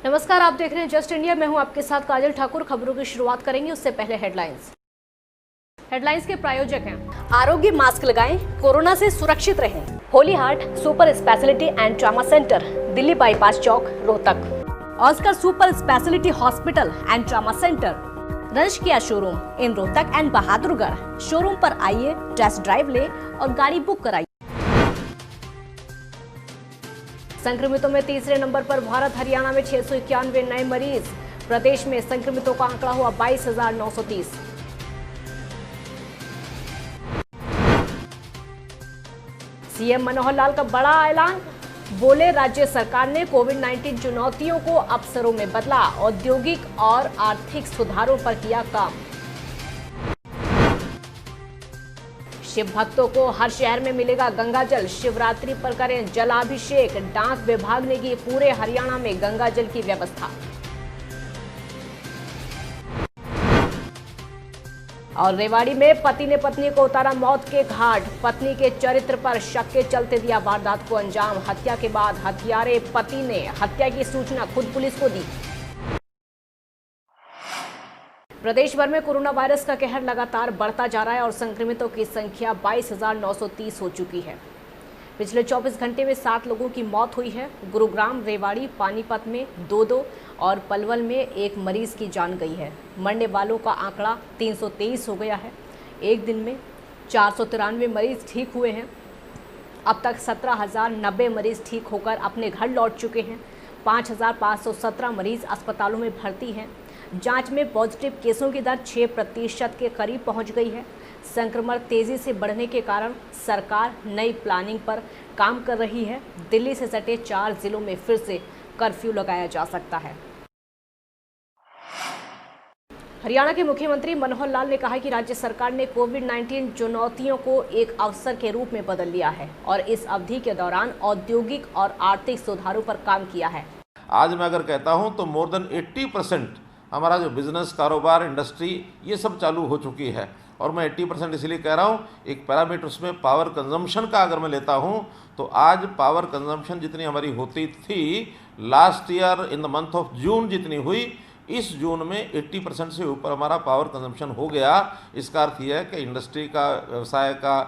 नमस्कार, आप देख रहे हैं जस्ट इंडिया। मैं हूं आपके साथ काजल ठाकुर। खबरों की शुरुआत करेंगे, उससे पहले हेडलाइंस के प्रायोजक हैं आरोग्य मास्क लगाएं, कोरोना से सुरक्षित रहें। Holy Heart super speciality and trauma centre, Delhi bypass Chowk, Rohtak. Oscar super speciality hospital and trauma centre, रंश किया showroom in Rohtak and Bahadurgarh. Showroom पर आइए, टेस्ट ड्राइव ले और गाड़ी बुक कराइए। संक्रमितों में तीसरे नंबर पर भारत। हरियाणा में 691 नए मरीज। प्रदेश में संक्रमितों का आंकड़ा हुआ 22,930। सीएम मनोहर लाल का बड़ा ऐलान, बोले राज्य सरकार ने कोविड-19 चुनौतियों को अवसरों में बदला, औद्योगिक और आर्थिक सुधारों पर किया काम। शिव भक्तों को हर शहर में मिलेगा गंगा जल, शिवरात्रि पर करें जलाभिषेक। डाक विभाग ने की पूरे हरियाणा में गंगा जल की व्यवस्था। और रेवाड़ी में पति ने पत्नी को उतारा मौत के घाट। पत्नी के चरित्र पर शक के चलते दिया वारदात को अंजाम। हत्या के बाद हत्यारे पति ने हत्या की सूचना खुद पुलिस को दी। प्रदेश भर में कोरोना वायरस का कहर लगातार बढ़ता जा रहा है और संक्रमितों की संख्या 22,930 हो चुकी है। पिछले 24 घंटे में 7 लोगों की मौत हुई है। गुरुग्राम, रेवाड़ी, पानीपत में 2-2 और पलवल में 1 मरीज की जान गई है। मरने वालों का आंकड़ा 323 हो गया है। एक दिन में 493 मरीज ठीक हुए हैं। अब तक 17,090 मरीज ठीक होकर अपने घर लौट चुके हैं। 5,517 मरीज अस्पतालों में भर्ती हैं। जांच में पॉजिटिव केसों की दर 6% के करीब पहुंच गई है। संक्रमण तेजी से बढ़ने के कारण सरकार नई प्लानिंग पर काम कर रही है। दिल्ली से सटे 4 जिलों में फिर से कर्फ्यू लगाया जा सकता है। हरियाणा के मुख्यमंत्री मनोहर लाल ने कहा कि राज्य सरकार ने कोविड-19 चुनौतियों को एक अवसर के रूप में बदल लिया है और इस अवधि के दौरान औद्योगिक और आर्थिक सुधारों पर काम किया है। आज मैं अगर कहता हूं तो मोर देन 80% हमारा जो बिजनेस, कारोबार, इंडस्ट्री, ये सब चालू हो चुकी है। और मैं 80% इसलिए कह रहा हूँ, एक पैरामीटर उसमें पावर कंजम्पशन का अगर मैं लेता हूँ तो आज पावर कंजम्पशन जितनी हमारी होती थी last year in the month of June जितनी हुई, इस जून में 80% से ऊपर हमारा पावर कंजम्पशन हो गया। इसका अर्थ यह है कि इंडस्ट्री का, व्यवसाय का,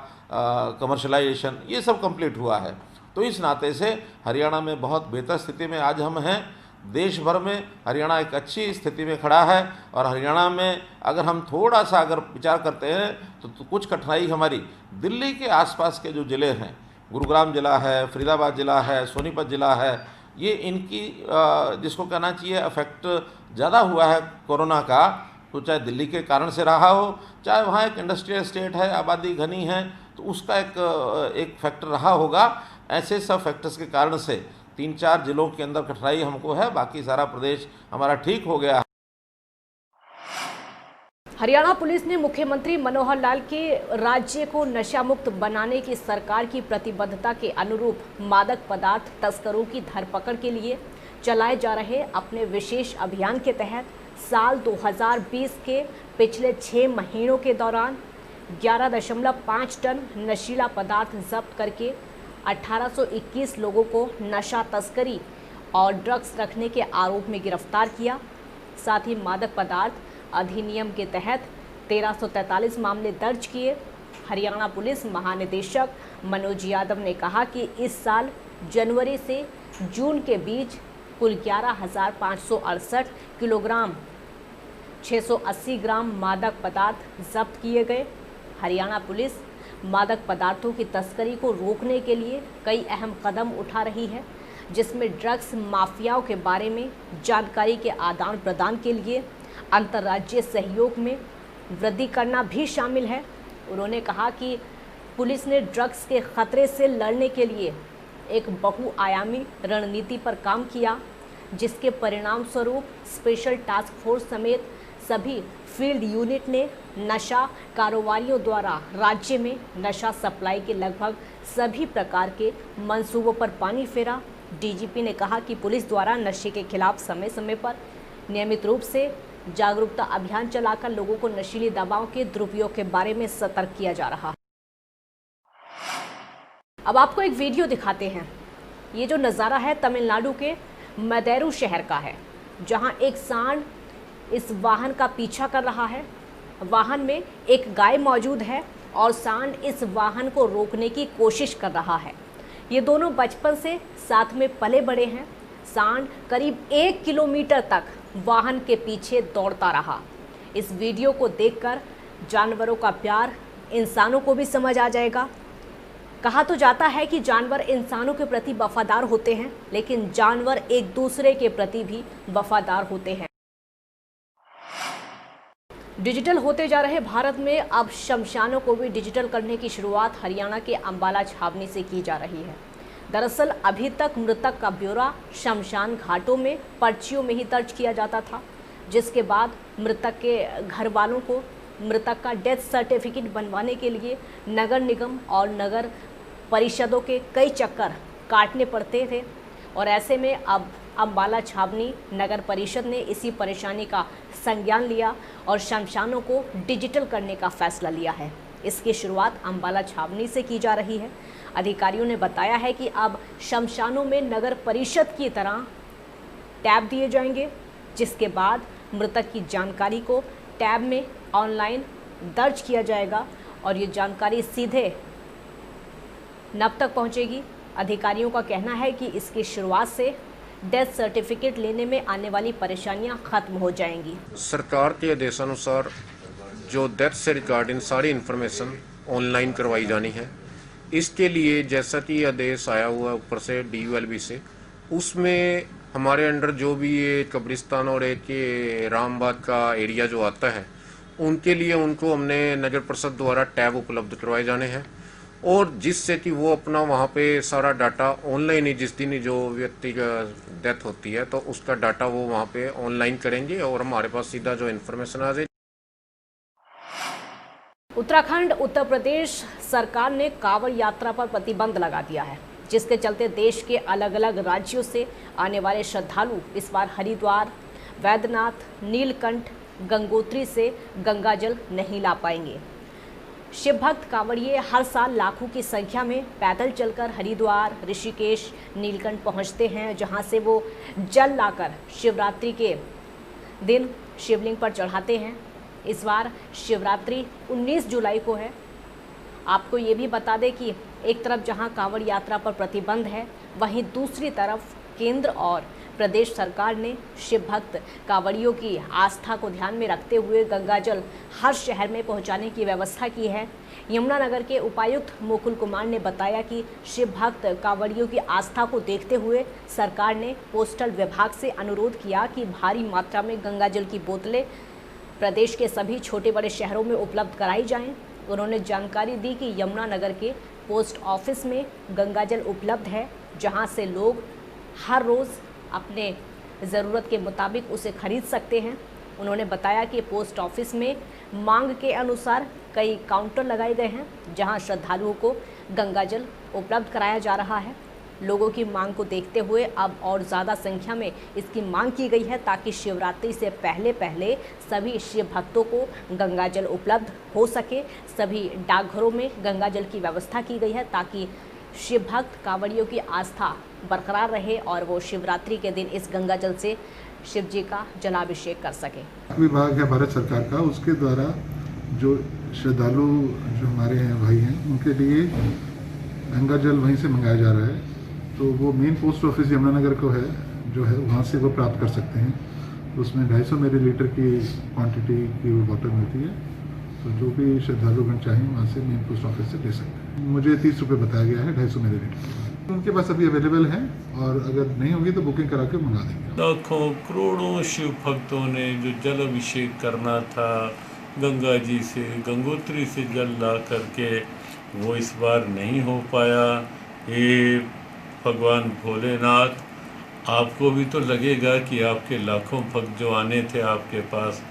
कमर्शलाइजेशन, ये सब कंप्लीट हुआ है। तो इस नाते से हरियाणा में बहुत बेहतर स्थिति में आज हम हैं। देश भर में हरियाणा एक अच्छी स्थिति में खड़ा है। और हरियाणा में अगर हम थोड़ा सा अगर विचार करते हैं तो कुछ कठिनाई हमारी दिल्ली के आसपास के जो ज़िले हैं, गुरुग्राम ज़िला है, फरीदाबाद ज़िला है, सोनीपत ज़िला है, ये इनकी जिसको कहना चाहिए अफेक्ट ज़्यादा हुआ है कोरोना का, तो चाहे दिल्ली के कारण से रहा हो, चाहे वहाँ एक इंडस्ट्रियल स्टेट है, आबादी घनी है, तो उसका एक फैक्टर रहा होगा। ऐसे सब फैक्टर्स के कारण से 3-4 जिलों के अंदर कठिनाई हमको है, बाकी सारा प्रदेश हमारा ठीक हो गया है। हरियाणा पुलिस ने मुख्यमंत्री मनोहर लाल के राज्य को नशा मुक्त बनाने की सरकार की प्रतिबद्धता के अनुरूप मादक पदार्थ तस्करों की धरपकड़ के लिए चलाए जा रहे अपने विशेष अभियान के तहत साल 2020 के पिछले 6 महीनों के दौरान 11.5 टन नशीला पदार्थ जब्त करके 1821 लोगों को नशा तस्करी और ड्रग्स रखने के आरोप में गिरफ्तार किया। साथ ही मादक पदार्थ अधिनियम के तहत 1343 मामले दर्ज किए। हरियाणा पुलिस महानिदेशक मनोज यादव ने कहा कि इस साल जनवरी से जून के बीच कुल 11,568 किलोग्राम 680 ग्राम मादक पदार्थ जब्त किए गए। हरियाणा पुलिस मादक पदार्थों की तस्करी को रोकने के लिए कई अहम कदम उठा रही है, जिसमें ड्रग्स माफियाओं के बारे में जानकारी के आदान प्रदान के लिए अंतर्राज्यीय सहयोग में वृद्धि करना भी शामिल है। उन्होंने कहा कि पुलिस ने ड्रग्स के खतरे से लड़ने के लिए एक बहुआयामी रणनीति पर काम किया, जिसके परिणाम स्वरूप स्पेशल टास्क फोर्स समेत सभी फील्ड यूनिट ने नशा कारोबारियों द्वारा राज्य में नशा सप्लाई के लगभग सभी प्रकार के मंसूबों पर पानी फेरा। डीजीपी ने कहा कि पुलिस द्वारा नशे के खिलाफ समय समय पर नियमित रूप से जागरूकता अभियान चलाकर लोगों को नशीली दवाओं के दुरुपयोग के बारे में सतर्क किया जा रहा है। अब आपको एक वीडियो दिखाते हैं। ये जो नज़ारा है तमिलनाडु के मदेरू शहर का है, जहां एक सांड इस वाहन का पीछा कर रहा है। वाहन में एक गाय मौजूद है और सांड इस वाहन को रोकने की कोशिश कर रहा है। ये दोनों बचपन से साथ में पले बड़े हैं। सांड करीब 1 किलोमीटर तक वाहन के पीछे दौड़ता रहा। इस वीडियो को देखकर जानवरों का प्यार इंसानों को भी समझ आ जाएगा। कहा तो जाता है कि जानवर इंसानों के प्रति वफादार होते हैं, लेकिन जानवर एक दूसरे के प्रति भी वफादार होते हैं। डिजिटल होते जा रहे भारत में अब शमशानों को भी डिजिटल करने की शुरुआत हरियाणा के अंबाला छावनी से की जा रही है। दरअसल अभी तक मृतक का ब्यौरा शमशान घाटों में पर्चियों में ही दर्ज किया जाता था, जिसके बाद मृतक के घर वालों को मृतक का डेथ सर्टिफिकेट बनवाने के लिए नगर निगम और नगर परिषदों के कई चक्कर काटने पड़ते थे। और ऐसे में अब अंबाला छावनी नगर परिषद ने इसी परेशानी का संज्ञान लिया और शमशानों को डिजिटल करने का फैसला लिया है। इसकी शुरुआत अंबाला छावनी से की जा रही है। अधिकारियों ने बताया है कि अब शमशानों में नगर परिषद की तरह टैब दिए जाएंगे, जिसके बाद मृतक की जानकारी को टैब में ऑनलाइन दर्ज किया जाएगा और ये जानकारी सीधे नब तक पहुंचेगी। अधिकारियों का कहना है कि इसकी शुरुआत से डेथ सर्टिफिकेट लेने में आने वाली परेशानियां खत्म हो जाएंगी। सरकार के आदेशानुसार जो डेथ से रिगार्डिंग सारी इन्फॉर्मेशन ऑनलाइन करवाई जानी है। इसके लिए जैसा कि आदेश आया हुआ है ऊपर से DULB से, उसमें हमारे अंडर जो भी ये कब्रिस्तान और एक ये रामबाग का एरिया जो आता है, उनके लिए उनको हमने नगर परिषद द्वारा टैब उपलब्ध करवाए जाने हैं और जिससे कि वो अपना वहाँ पे सारा डाटा ऑनलाइन ही, जिस दिन जो व्यक्ति का डेथ होती है तो उसका डाटा वो वहाँ पे ऑनलाइन करेंगे और हमारे पास सीधा जो इन्फॉर्मेशन आ जाए। उत्तराखंड उत्तर प्रदेश सरकार ने कांवड़ यात्रा पर प्रतिबंध लगा दिया है, जिसके चलते देश के अलग अलग राज्यों से आने वाले श्रद्धालु इस बार हरिद्वार, वैद्यनाथ, नीलकंठ, गंगोत्री से गंगाजल नहीं ला पाएंगे। शिव भक्त कांवड़िए हर साल लाखों की संख्या में पैदल चलकर हरिद्वार, ऋषिकेश, नीलकंठ पहुंचते हैं, जहां से वो जल लाकर शिवरात्रि के दिन शिवलिंग पर चढ़ाते हैं। इस बार शिवरात्रि 19 जुलाई को है। आपको ये भी बता दें कि एक तरफ जहां कांवड़ यात्रा पर प्रतिबंध है, वहीं दूसरी तरफ केंद्र और प्रदेश सरकार ने शिव भक्त कांवड़ियों की आस्था को ध्यान में रखते हुए गंगाजल हर शहर में पहुंचाने की व्यवस्था की है। यमुनानगर के उपायुक्त मुकुल कुमार ने बताया कि शिव भक्त कांवड़ियों की आस्था को देखते हुए सरकार ने पोस्टल विभाग से अनुरोध किया कि भारी मात्रा में गंगाजल की बोतलें प्रदेश के सभी छोटे बड़े शहरों में उपलब्ध कराई जाएं। उन्होंने जानकारी दी कि यमुनानगर के पोस्ट ऑफिस में गंगाजल उपलब्ध है, जहां से लोग हर रोज़ अपने ज़रूरत के मुताबिक उसे खरीद सकते हैं। उन्होंने बताया कि पोस्ट ऑफिस में मांग के अनुसार कई काउंटर लगाए गए हैं, जहां श्रद्धालुओं को गंगाजल उपलब्ध कराया जा रहा है। लोगों की मांग को देखते हुए अब और ज़्यादा संख्या में इसकी मांग की गई है, ताकि शिवरात्रि से पहले सभी शिव भक्तों को गंगाजल उपलब्ध हो सके। सभी डाकघरों में गंगाजल की व्यवस्था की गई है, ताकि शिव भक्त कांवड़ियों की आस्था बरकरार रहे और वो शिवरात्रि के दिन इस गंगाजल से शिव जी का जलाभिषेक कर सके। विभाग है भारत सरकार का, उसके द्वारा जो श्रद्धालु जो हमारे हैं भाई हैं, उनके लिए गंगाजल वहीं से मंगाया जा रहा है। तो वो मेन पोस्ट ऑफिस यमुनानगर को है जो है, वहाँ से वो प्राप्त कर सकते हैं। उसमें 250 मिलीलीटर की क्वांटिटी की वो बॉटल मिलती है। तो जो भी श्रद्धालुगण चाहें वहाँ से मेन पोस्ट ऑफिस से ले सकते हैं। मुझे 30 रुपये बताया गया है 250 मिलीलीटर। उनके पास अभी अवेलेबल है और अगर नहीं होगी तो बुकिंग करा के मंगा देंगे। लाखों करोड़ों शिव भक्तों ने जो जल अभिषेक करना था गंगा जी से, गंगोत्री से जल ला करके, वो इस बार नहीं हो पाया। ये भगवान भोलेनाथ, आपको भी तो लगेगा कि आपके लाखों भक्त जो आने थे आपके पास,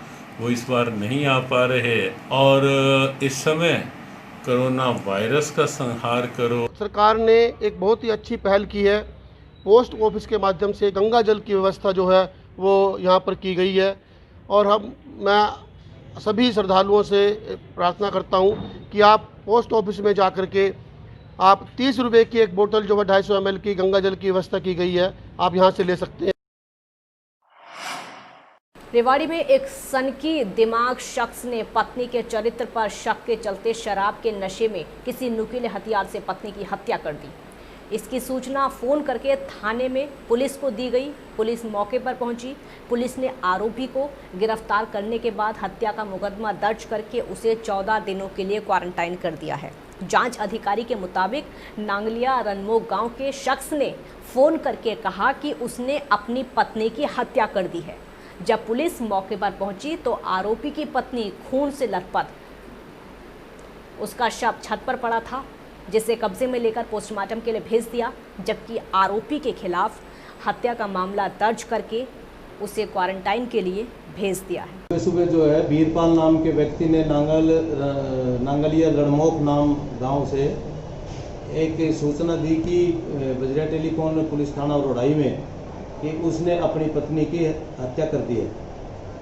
वो इस बार नहीं आ पा रहे। और इस समय कोरोना वायरस का संहार करो। सरकार ने एक बहुत ही अच्छी पहल की है। पोस्ट ऑफिस के माध्यम से गंगा जल की व्यवस्था जो है वो यहाँ पर की गई है। और मैं सभी श्रद्धालुओं से प्रार्थना करता हूँ कि आप पोस्ट ऑफिस में जा कर के आप 30 रुपये की एक बोतल जो है 250 ml की गंगा जल की व्यवस्था की गई है, आप यहाँ से ले सकते हैं। रेवाड़ी में एक सनकी दिमाग शख्स ने पत्नी के चरित्र पर शक के चलते शराब के नशे में किसी नुकीले हथियार से पत्नी की हत्या कर दी। इसकी सूचना फोन करके थाने में पुलिस को दी गई। पुलिस मौके पर पहुंची। पुलिस ने आरोपी को गिरफ्तार करने के बाद हत्या का मुकदमा दर्ज करके उसे 14 दिनों के लिए क्वारंटाइन कर दिया है। जांच अधिकारी के मुताबिक नांगलिया रनमोग गांव के शख्स ने फोन करके कहा कि उसने अपनी पत्नी की हत्या कर दी है। जब पुलिस मौके पर पहुंची तो आरोपी की पत्नी खून से लथपथ, उसका शव छत पर पड़ा था, जिसे कब्जे में लेकर पोस्टमार्टम के लिए भेज दिया। जबकि आरोपी के खिलाफ हत्या का मामला दर्ज करके उसे क्वारंटाइन के लिए भेज दिया है। सुबह जो है वीरपाल नाम के व्यक्ति ने नांगलिया रणमोक नाम गांव से एक सूचना दी कि बजरा टेलीफोन पुलिस थाना रोड़ाई में कि उसने अपनी पत्नी की हत्या कर दी है।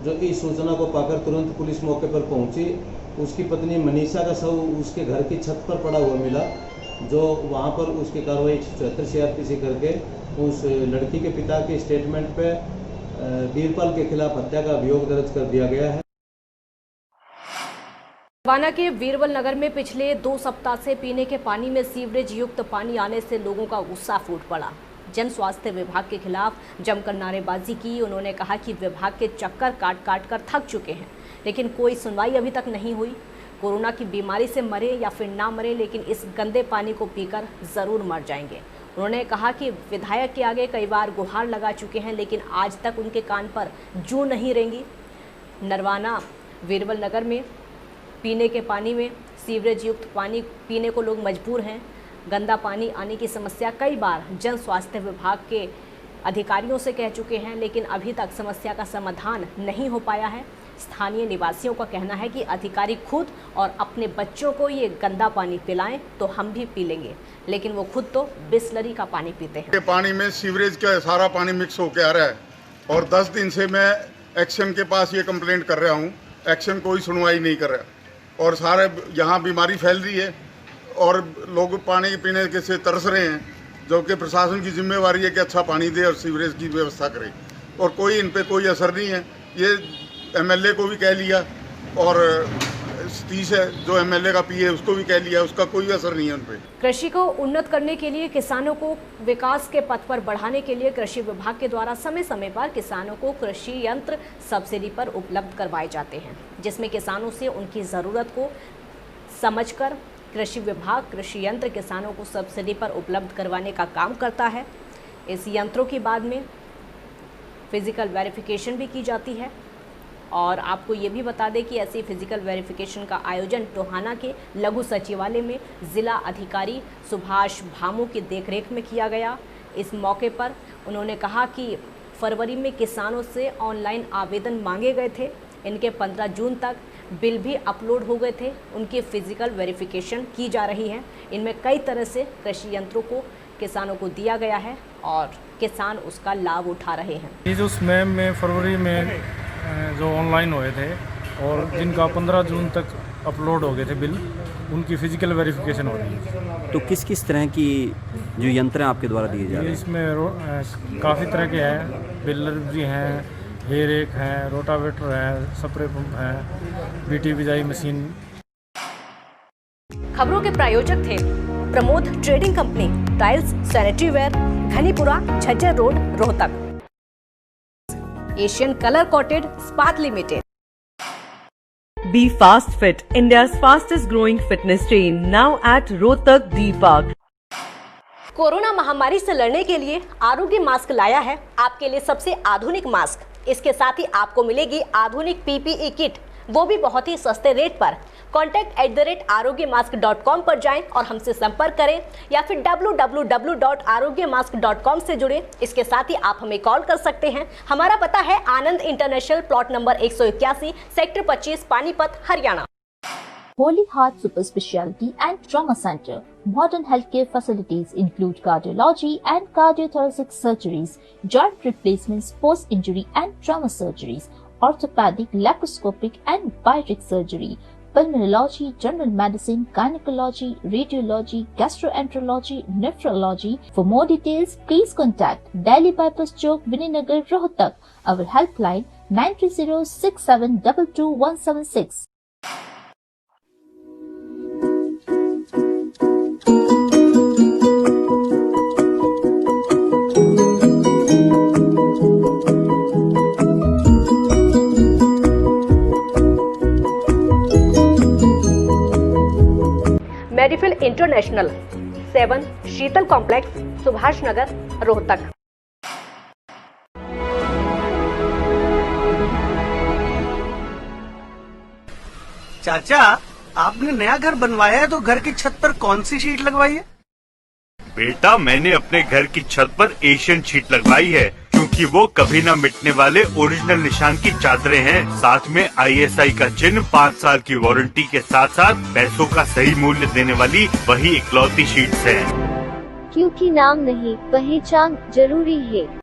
जो इस सूचना को पाकर तुरंत पुलिस मौके पर पहुंची। उसकी पत्नी मनीषा का शव उसके घर की छत पर पड़ा हुआ मिला, जो वहां पर उसकी कार्रवाई 74 CRPC करके उस लड़की के पिता के स्टेटमेंट पे वीरपाल के खिलाफ हत्या का अभियोग दर्ज कर दिया गया है। नरवाना के वीरवल नगर में पिछले 2 सप्ताह से पीने के पानी में सीवरेज युक्त पानी आने से लोगों का गुस्सा फूट पड़ा। जन स्वास्थ्य विभाग के खिलाफ जमकर नारेबाजी की। उन्होंने कहा कि विभाग के चक्कर काट काट कर थक चुके हैं, लेकिन कोई सुनवाई अभी तक नहीं हुई। कोरोना की बीमारी से मरे या फिर ना मरे, लेकिन इस गंदे पानी को पीकर ज़रूर मर जाएंगे। उन्होंने कहा कि विधायक के आगे कई बार गुहार लगा चुके हैं, लेकिन आज तक उनके कान पर जूं नहीं रेंगी। नरवाना वीरवल नगर में पीने के पानी में सीवरेज युक्त पानी पीने को लोग मजबूर हैं। गंदा पानी आने की समस्या कई बार जन स्वास्थ्य विभाग के अधिकारियों से कह चुके हैं, लेकिन अभी तक समस्या का समाधान नहीं हो पाया है। स्थानीय निवासियों का कहना है कि अधिकारी खुद और अपने बच्चों को ये गंदा पानी पिलाएं तो हम भी पी लेंगे, लेकिन वो खुद तो बिस्लरी का पानी पीते हैं। पानी में सीवरेज का सारा पानी मिक्स होकर आ रहा है और 10 दिन से मैं एक्शन के पास ये कंप्लेंट कर रहा हूँ। एक्शन कोई सुनवाई नहीं कर रहा और सारे यहाँ बीमारी फैल रही है और लोग पानी पीने के से तरस रहे हैं, जो कि प्रशासन की जिम्मेवारी है कि अच्छा पानी दे और सीवरेज की व्यवस्था करे, और कोई इन पे कोई असर नहीं है। ये MLA को भी कह लिया और सतीश है जो MLA का PA उसको भी कह लिया, उसका कोई असर नहीं है उन पे। कृषि को उन्नत करने के लिए, किसानों को विकास के पथ पर बढ़ाने के लिए कृषि विभाग के द्वारा समय समय पर किसानों को कृषि यंत्र सब्सिडी पर उपलब्ध करवाए जाते हैं, जिसमें किसानों से उनकी ज़रूरत को समझकर कृषि विभाग कृषि यंत्र किसानों को सब्सिडी पर उपलब्ध करवाने का काम करता है। इस यंत्रों के बाद में फिजिकल वेरिफिकेशन भी की जाती है। और आपको ये भी बता दें कि ऐसी फिजिकल वेरिफिकेशन का आयोजन टोहाना के लघु सचिवालय में जिला अधिकारी सुभाष भामू की देखरेख में किया गया। इस मौके पर उन्होंने कहा कि फरवरी में किसानों से ऑनलाइन आवेदन मांगे गए थे। इनके 15 जून तक बिल भी अपलोड हो गए थे। उनकी फिजिकल वेरिफिकेशन की जा रही है। इनमें कई तरह से कृषि यंत्रों को किसानों को दिया गया है और किसान उसका लाभ उठा रहे हैं। ये जो स्मैम में फरवरी में जो ऑनलाइन हुए थे और जिनका 15 जून तक अपलोड हो गए थे बिल, उनकी फिजिकल वेरिफिकेशन हो रही है। तो किस किस तरह की जो यंत्र आपके द्वारा दिए जा रहे हैं? इसमें काफ़ी तरह के हैं, बिल्डर भी हैं, हेयर एक है, रोटावेटर है, स्प्रे पंप है, बीटी बिजाई मशीन। खबरों के प्रायोजक थे Pramod trading company, tiles, sanitary ware, Ghanipura, Jhajjar road, Rohtak. Asian colour coated spark limited. Be Fast Fit, India's fastest growing fitness chain, now at Rohtak D Park. Corona महामारी से लड़ने के लिए आरोग्य मास्क लाया है आपके लिए सबसे आधुनिक मास्क। इसके साथ ही आपको मिलेगी आधुनिक PPE किट, वो भी बहुत ही सस्ते रेट पर। contact@arogyamask.com पर जाएं और हमसे संपर्क करें या फिर www.arogyamask.com से जुड़ें। इसके साथ ही आप हमें कॉल कर सकते हैं। हमारा पता है Anand international, plot number 181, sector 25, Panipat, Haryana. Holy Heart Super Speciality and Trauma Center. Modern healthcare facilities include cardiology and cardiothoracic surgeries, joint replacements, post-injury and trauma surgeries, orthopedic, laparoscopic and bariatric surgery, pulmonology, general medicine, gynecology, radiology, gastroenterology, nephrology. For more details, please contact Delhi Bypass Chowk, Vinaynagar, Rohtak. Our helpline 9306722176. Medifil international 7 Sheetal complex, Subhash Nagar, Rohtak. चाचा, आपने नया घर बनवाया है तो घर की छत पर कौन सी शीट लगवाई है? बेटा, मैंने अपने घर की छत पर एशियन शीट लगवाई है, क्योंकि वो कभी न मिटने वाले ओरिजिनल निशान की चादरें हैं। साथ में ISI का चिन्ह, 5 साल की वारंटी के साथ साथ पैसों का सही मूल्य देने वाली वही इकलौती शीट्स हैं। क्योंकि नाम नहीं, पहचान जरूरी है।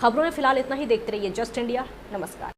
खबरों में फिलहाल इतना ही। देखते रहिए जस्ट इंडिया। नमस्कार।